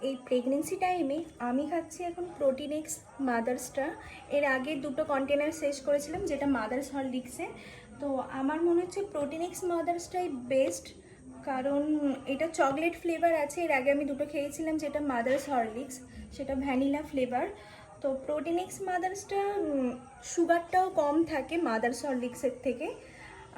এই প্রেগনেন্সি টাইমে আমি খাচ্ছি এখন প্রোটিনেক্স মাদার্সটা। এর আগে দুটো কন্টেনার শেষ করেছিলাম যেটা মাদার্স হরলিক্সে। তো আমার মনে হচ্ছে প্রোটিনেক্স মাদার্সটাই বেস্ট, কারণ এটা চকলেট ফ্লেভার আছে। এর আগে আমি দুটো খেয়েছিলাম যেটা মাদার্স হরলিক্স, সেটা ভ্যানিলা ফ্লেভার। তো প্রোটিনেক্স মাদার্সটা সুগারটাও কম থাকে মাদার্স হরলিক্সের থেকে।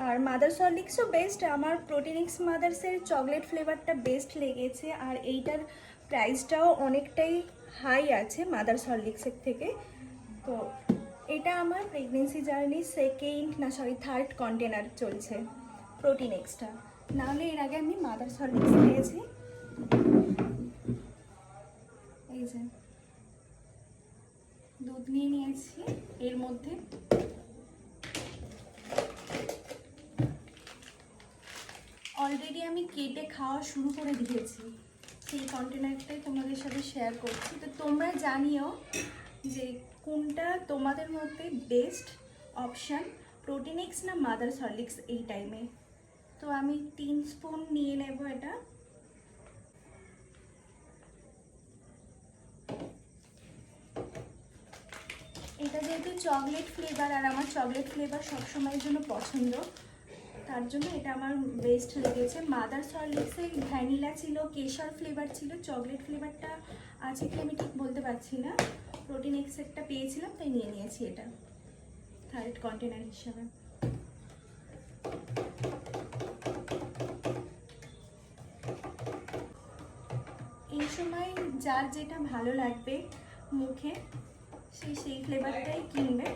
আর মাদার্স হরলিক্সও বেস্ট, আমার প্রোটিনিক্স মাদার্সের চকলেট ফ্লেভারটা বেস্ট লেগেছে। আর এইটার প্রাইসটাও অনেকটাই হাই আছে মাদার্স হরলিক্সের থেকে। তো এটা আমার প্রেগনেন্সি জার্নি থার্ড কন্টেনার চলছে প্রোটিনেক্সটা। নাহলে এর আগে আমি মাদার্স হরলিক্স খেয়েছি। এই যে দুধ নিয়ে নিয়েছি, এর মধ্যে অলরেডি আমি কেটে খাওয়া শুরু করে দিয়েছি। সেই কন্টেনারটাই তোমাদের সাথে শেয়ার করছি। তো তোমরা জানিও যে কোনটা তোমাদের মধ্যে বেস্ট অপশান, প্রোটিনেক্স না মাদার্স হরলিক্স এই টাইমে। তো আমি 3 স্পুন নিয়ে নেব এটা। এটা যেহেতু চকলেট ফ্লেভার, আর আমার চকলেট ফ্লেভার সবসময়ের জন্য পছন্দ, তার জন্য এটা আমার বেস্ট লেগেছে। মাদার্স হরলিক্সে ভ্যানিলা ছিল, কেশর ফ্লেভার ছিল, চকলেট ফ্লেভারটা আছে কি আমি ঠিক বলতে পারছি না। প্রোটিনেক্স একটা পেয়েছিলাম তাই নিয়ে নিয়েছি এটা থার্ড কন্টেনার হিসাবে। এই সময় যার যেটা ভালো লাগবে মুখে সেই ফ্লেভারটাই কিনবে।